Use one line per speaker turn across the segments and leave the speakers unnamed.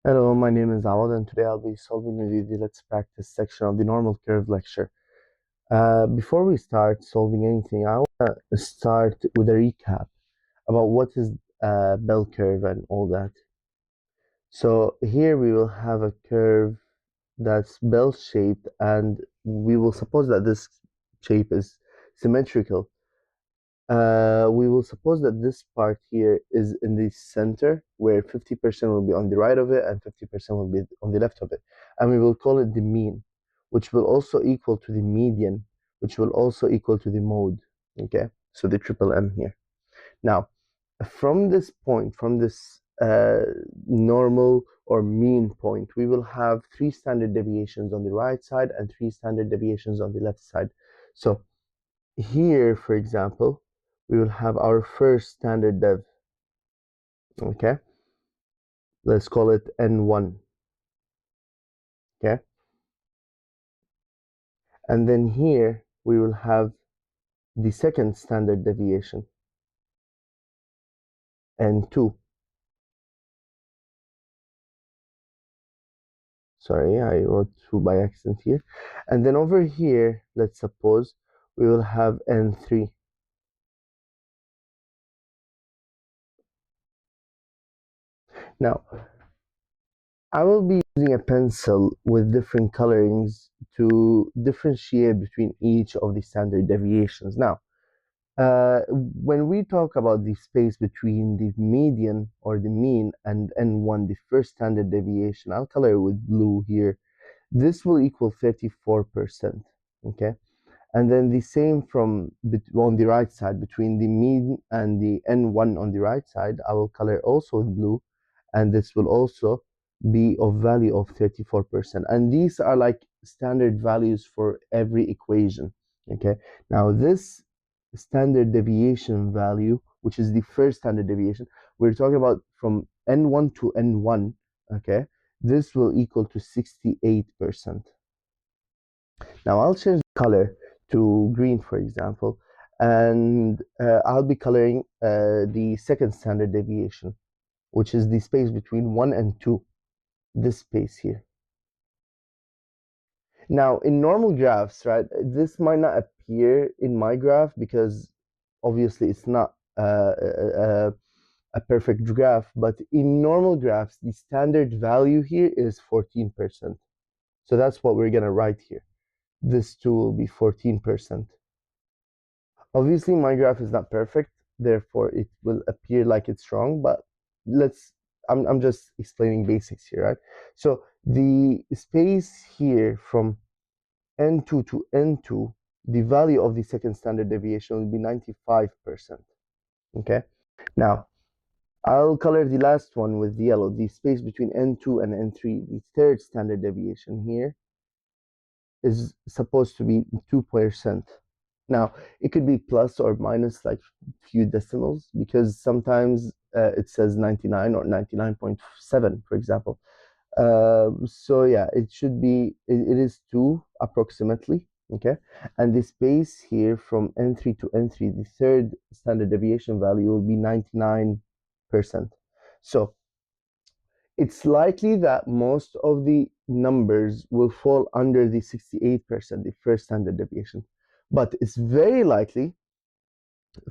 Hello, my name is Awad, and today I'll be solving with you the Let's Practice section of the normal curve lecture. Before we start solving anything, I want to start with a recap about what is bell curve and all that. So here we will have a curve that's bell-shaped, and we will suppose that this shape is symmetrical. We will suppose that this part here is in the center, where 50% will be on the right of it and 50% will be on the left of it. And we will call it the mean, which will also equal to the median, which will also equal to the mode. Okay, so the triple M here. Now, from this point, from this normal or mean point, we will have three standard deviations on the right side and three standard deviations on the left side. So here, for example, we will have our first standard dev. Okay, let's call it N1. Okay, and then here we will have the second standard deviation, N2. Sorry, I wrote 2 by accident here. And then over here, let's suppose we will have N3. Now, I will be using a pencil with different colorings to differentiate between each of the standard deviations. Now, when we talk about the space between the median or the mean and N1, the first standard deviation, I'll color it with blue here. This will equal 34%. Okay. And then the same from on the right side between the mean and the N1 on the right side, I will color also with blue, and this will also be of value of 34%. And these are like standard values for every equation. Okay. Now this standard deviation value, which is the first standard deviation, we're talking about from N1 to N1. Okay. This will equal to 68%. Now I'll change the color to green, for example, and I'll be coloring the second standard deviation, which is the space between 1 and 2, this space here. Now, in normal graphs, right, this might not appear in my graph because obviously it's not a perfect graph, but in normal graphs, the standard value here is 14%. So that's what we're going to write here. This too will be 14%. Obviously, my graph is not perfect, therefore it will appear like it's wrong, but I'm just explaining basics here, right? So the space here from N2 to N2, the value of the second standard deviation will be 95%. Okay, now I'll color the last one with yellow, the space between N2 and N3, the third standard deviation here is supposed to be 2%. Now, it could be plus or minus like few decimals because sometimes it says 99 or 99.7, for example. So yeah, it should be, it is 2 approximately, okay? And the space here from N3 to N3, the third standard deviation value will be 99%. So it's likely that most of the numbers will fall under the 68%, the first standard deviation. But it's very likely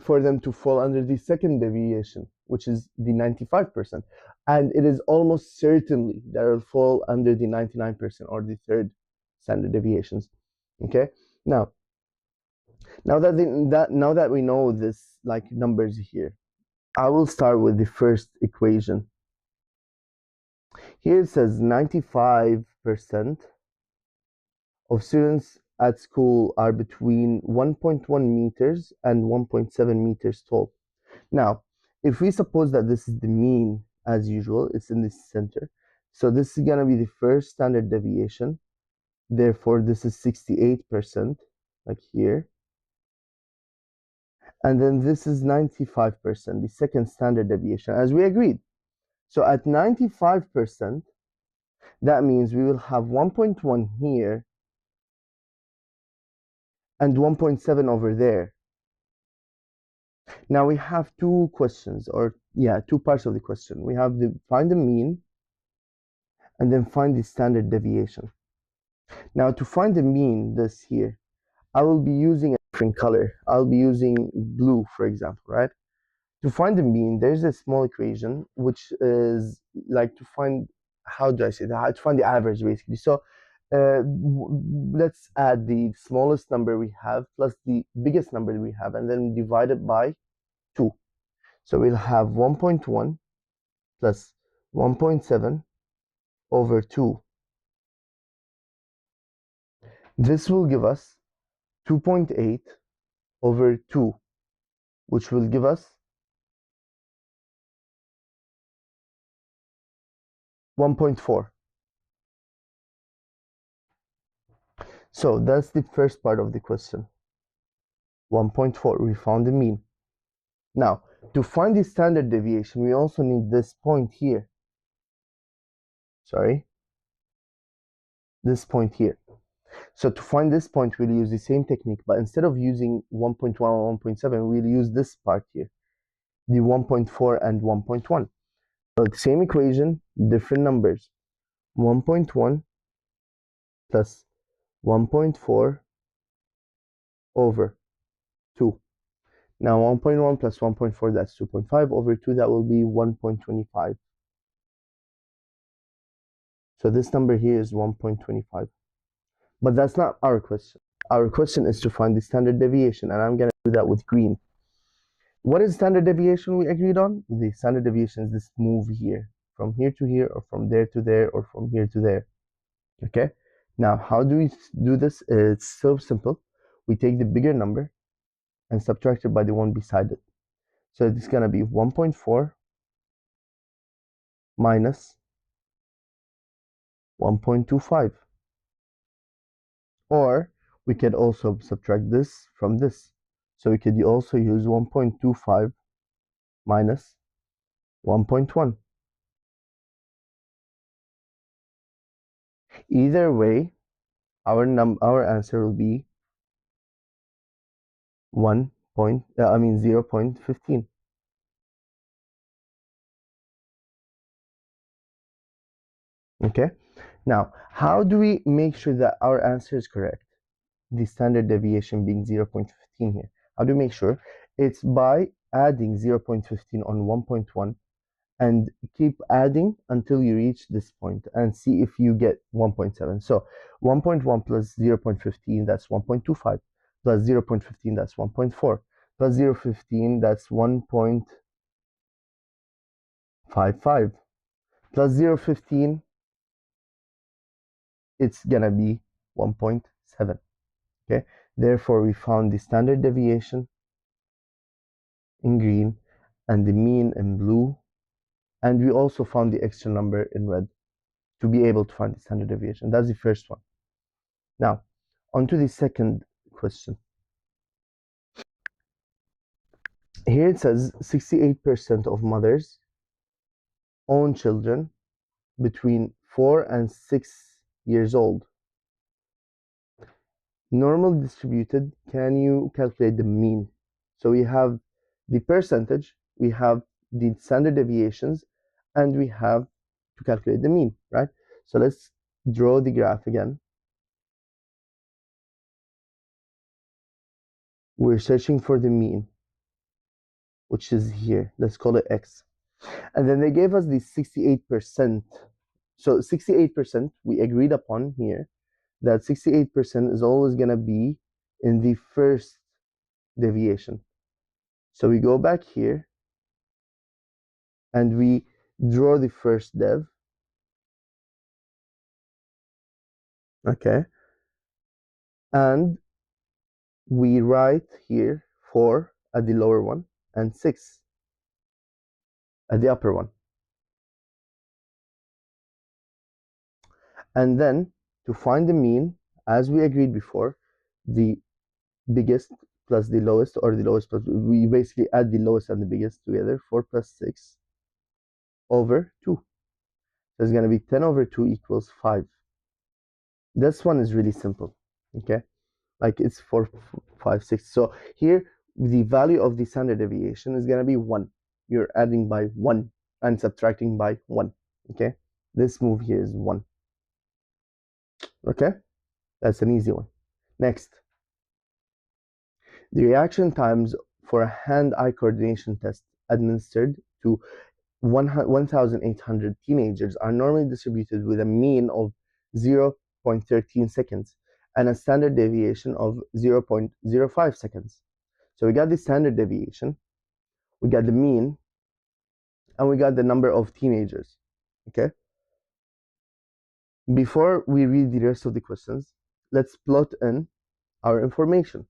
for them to fall under the second deviation, which is the 95%. And it is almost certainly that it will fall under the 99% or the third standard deviations. Okay? Now that we know this like numbers here, I will start with the first equation. Here it says 95% of students at school are between 1.1 meters and 1.7 meters tall. Now, if we suppose that this is the mean, as usual, it's in the center. So this is going to be the first standard deviation. Therefore, this is 68%, like here. And then this is 95%, the second standard deviation, as we agreed. So at 95%, that means we will have 1.1 here and 1.7 over there. Now we have two questions, or yeah, two parts of the question. We have the find the mean and then find the standard deviation. Now to find the mean, this here, I will be using a different color. I'll be using blue, for example, right? To find the mean, there's a small equation which is like to find, how do I say that? How to find the average, basically. So let's add the smallest number we have plus the biggest number we have, and then divide it by 2. So we'll have 1.1 plus 1.7 over 2. This will give us 2.8 over 2, which will give us 1.4. So that's the first part of the question. 1.4, we found the mean. Now, to find the standard deviation, we also need this point here. Sorry, this point here. So to find this point, we'll use the same technique, but instead of using 1.1 and 1.7, we'll use this part here, the 1.4 and 1.1. So the same equation, different numbers. 1.1 plus 1.4 over 2. Now 1.1 plus 1.4, that's 2.5 over 2, that will be 1.25. So this number here is 1.25. But that's not our question. Our question is to find the standard deviation, and I'm going to do that with green. What is standard deviation we agreed on? The standard deviation is this move here, from here to here, or from there to there, or from here to there. Okay? Now, how do we do this? It's so simple. We take the bigger number and subtract it by the one beside it. So it's going to be 1.4 minus 1.25. Or we could also subtract this from this. So we could also use 1.25 minus 1.1. Either way, our answer will be 0.15. Okay. Now, how do we make sure that our answer is correct? The standard deviation being 0.15 here. How do we make sure? It's by adding 0.15 on 1.1 and keep adding until you reach this point and see if you get 1.7. So 1.1 plus 0.15, that's 1.25, plus 0.15, that's 1.4, plus 0.15, that's 1.55, plus 0.15, it's gonna be 1.7. Okay, therefore we found the standard deviation in green and the mean in blue, and we also found the extra number in red to be able to find the standard deviation. That's the first one. Now, on to the second question. Here it says 68% of mothers own children between 4 and 6 years old. Normal distributed, can you calculate the mean? So we have the percentage, we have the standard deviations, and we have to calculate the mean, right? So let's draw the graph again. We're searching for the mean, which is here. Let's call it X. And then they gave us the 68%. So 68% we agreed upon here, that 68% is always going to be in the first deviation. So we go back here and we draw the first dev. Okay. And we write here 4 at the lower one and 6 at the upper one. And then to find the mean, as we agreed before, the biggest plus the lowest, or the lowest plus, we basically add the lowest and the biggest together, 4 plus 6 over 2. So it's going to be 10 over 2 equals 5. This one is really simple, okay? Like it's 4, 5, 6. So here, the value of the standard deviation is going to be 1. You're adding by 1 and subtracting by 1, okay? This move here is 1. Okay? That's an easy one. Next, the reaction times for a hand-eye coordination test administered to 1,800 teenagers are normally distributed with a mean of 0.13 seconds and a standard deviation of 0.05 seconds. So we got the standard deviation, we got the mean, and we got the number of teenagers. Okay? Before we read the rest of the questions, let's plot in our information.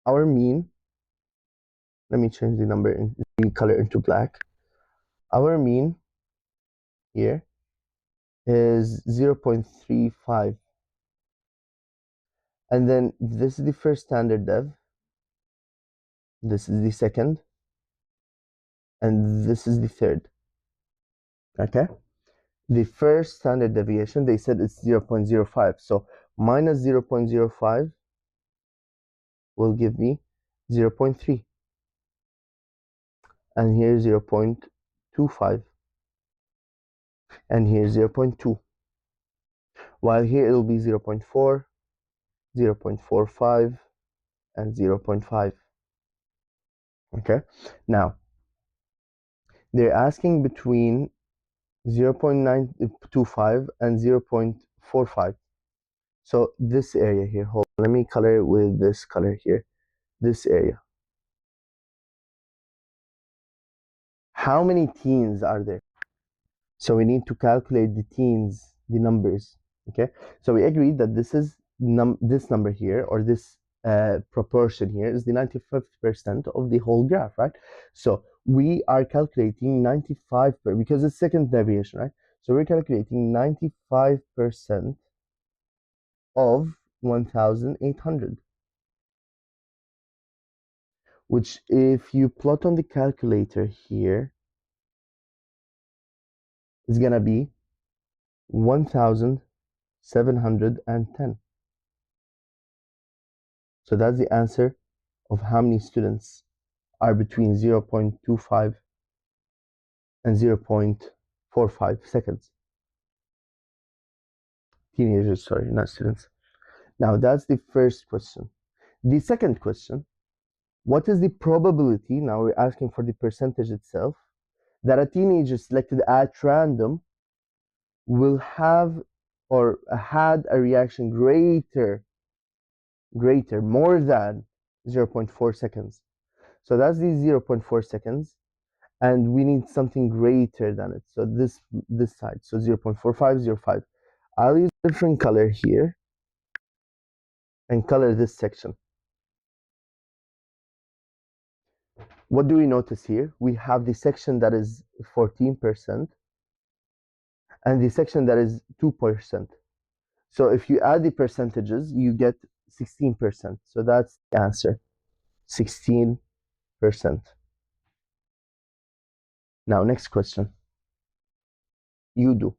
Our mean, let me change the number in the color into black. Our mean here is 0.35. And then this is the first standard dev, this is the second, and this is the third. Okay? The first standard deviation, they said it's 0.05. So minus 0.05 will give me 0.3. And here 0.25. And here 0.2. While here it will be 0.4, 0.45, and 0.5. Okay? Now, they're asking between 0.925 and 0.45. So this area here, hold on, let me color it with this color here. This area. How many teens are there? So we need to calculate the teens, the numbers. Okay. So we agreed that this is this number here, or this proportion here, is the 95th% of the whole graph, right? So we are calculating 95 because it's second deviation, right? So we're calculating 95% of 1,800, which if you plot on the calculator here is gonna be 1,710. So that's the answer of how many students are between 0.25 and 0.45 seconds. Teenagers, sorry, not students. Now that's the first question. The second question, what is the probability, now we're asking for the percentage itself, that a teenager selected at random will have or had a reaction greater, more than 0.4 seconds. So that's the 0.4 seconds, and we need something greater than it. So this side, so 0.4505. I'll use a different color here and color this section. What do we notice here? We have the section that is 14% and the section that is 2%. So if you add the percentages, you get 16%. So that's the answer, 16%. Now, next question. You do.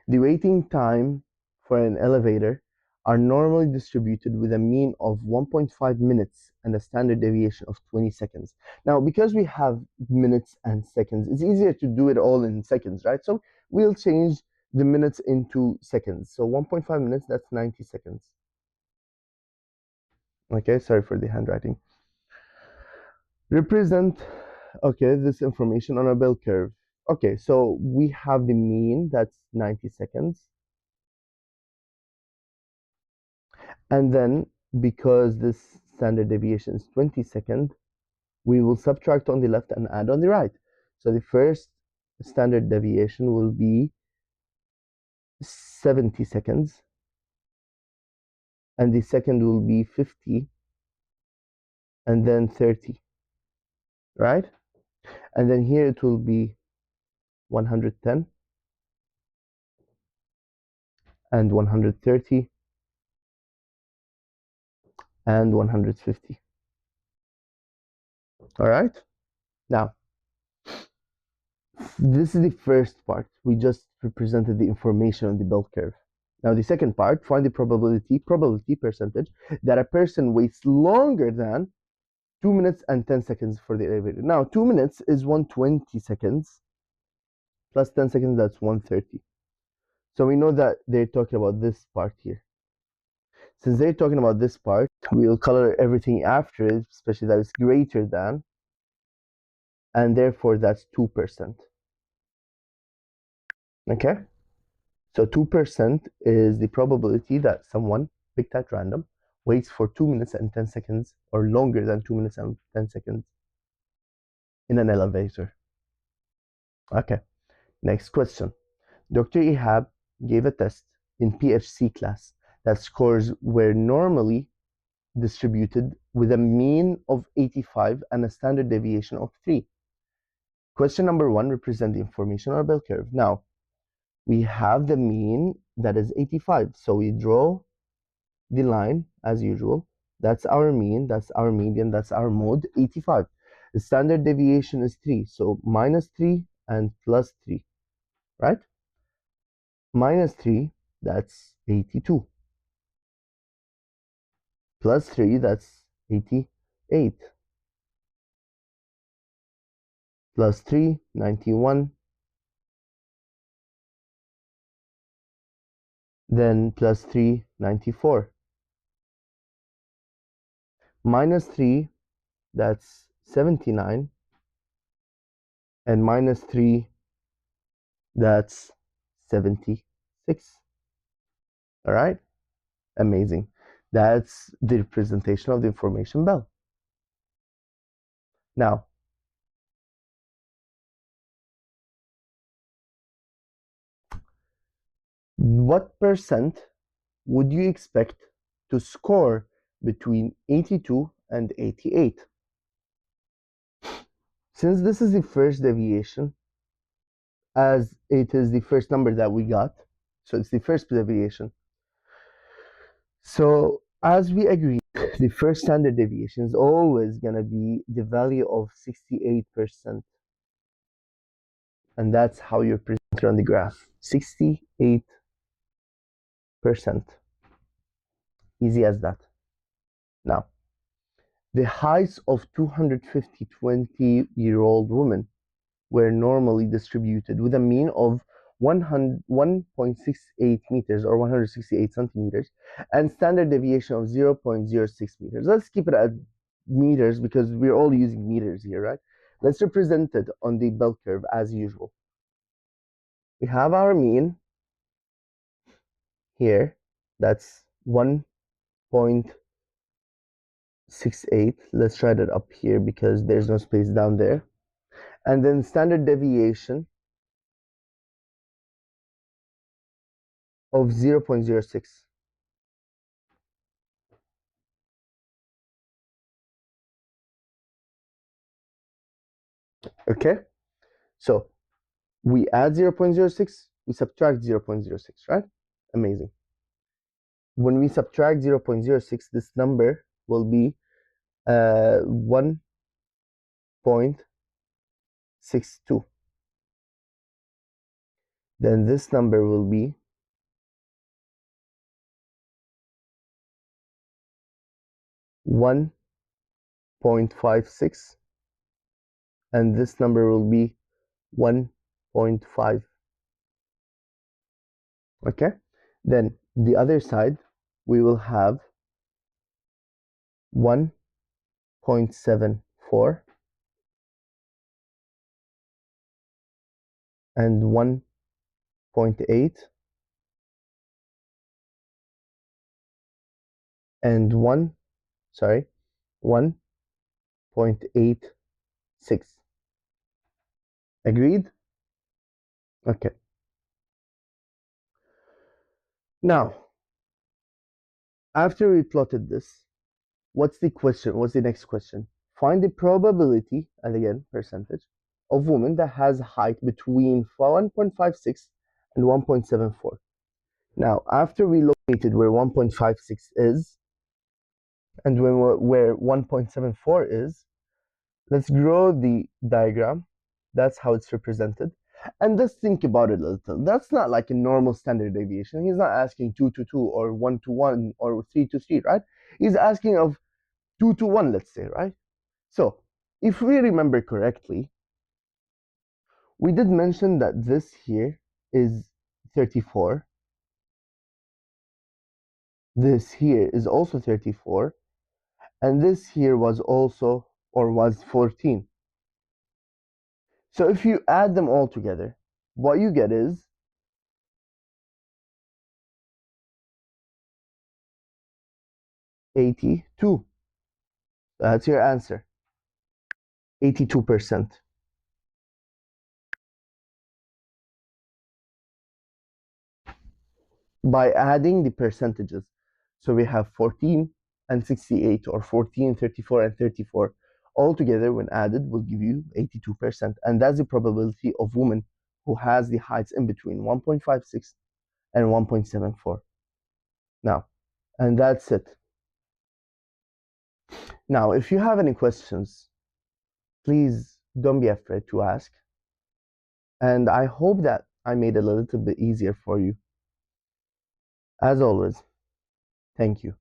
The waiting time for an elevator are normally distributed with a mean of 1.5 minutes and a standard deviation of 20 seconds. Now, because we have minutes and seconds, it's easier to do it all in seconds, right? So we'll change the minutes into seconds. So 1.5 minutes, that's 90 seconds. Okay, sorry for the handwriting. Represent, okay, this information on a bell curve. Okay, so we have the mean, that's 90 seconds. And then, because this standard deviation is 20 seconds, we will subtract on the left and add on the right. So the first standard deviation will be 70 seconds. And the second will be 50. And then 30. Right? And then here it will be 110. And 130. And 150. All right? Now, this is the first part. We just represented the information on the bell curve. Now, the second part, find the probability percentage that a person waits longer than 2 minutes and 10 seconds for the elevator. Now, 2 minutes is 120 seconds. plus 10 seconds, that's 130. So we know that they're talking about this part here. Since they're talking about this part, we'll color everything after it, especially that is greater than, and therefore that's 2%. Okay? So 2% is the probability that someone picked at random waits for 2 minutes and 10 seconds or longer than 2 minutes and 10 seconds in an elevator. Okay, next question. Dr. Ihab gave a test in PHC class that scores were normally distributed with a mean of 85 and a standard deviation of 3. Question number 1 represents the information on a bell curve. Now, we have the mean that is 85, so we draw the line as usual. That's our mean, that's our median, that's our mode, 85. The standard deviation is 3, so minus 3 and plus 3, right? Minus 3, that's 82. Plus 3, that's 88. Plus 3, 91. Then plus 3, 94. Minus 3, that's 79. And minus 3, that's 76. All right? Amazing. That's the representation of the information bell. Now, what percent would you expect to score between 82 and 88? Since this is the first deviation, as it is the first number that we got, so it's the first deviation. So as we agreed, the first standard deviation is always going to be the value of 68%. And that's how you present it on the graph. 68%. Easy as that. Now, the heights of 250 20-year-old women were normally distributed with a mean of 1.68 meters or 168 centimeters and standard deviation of 0.06 meters. Let's keep it at meters because we're all using meters here, right? Let's represent it on the bell curve as usual. We have our mean here, that's 1.68. Let's try that up here because there's no space down there. And then standard deviation of 0.06. Okay, so we add 0.06, we subtract 0.06, right? Amazing. When we subtract 0.06, this number will be 1.62. Then this number will be 1.56, and this number will be 1.5. Okay, then the other side we will have 1.74 and 1.8 and 1.86. Agreed? Okay. Now, after we plotted this, what's the question? What's the next question? Find the probability, and again, percentage, of women that has height between 1.56 and 1.74. Now, after we located where 1.56 is, and where 1.74 is, let's draw the diagram. That's how it's represented. And let's think about it a little. That's not like a normal standard deviation. He's not asking 2 to 2 or 1 to 1 or 3 to 3, right? He's asking of 2 to 1, let's say, right? So if we remember correctly, We did mention that this here is 34. This here is also 34. And this here was also, or was 14. So if you add them all together, what you get is 82. That's your answer. 82%. By adding the percentages. So we have 14 and 68, or 14, 34, and 34. All together, when added, will give you 82%. And that's the probability of women who has the heights in between 1.56 and 1.74. Now, and that's it. Now, if you have any questions, please don't be afraid to ask. And I hope that I made it a little bit easier for you. As always, thank you.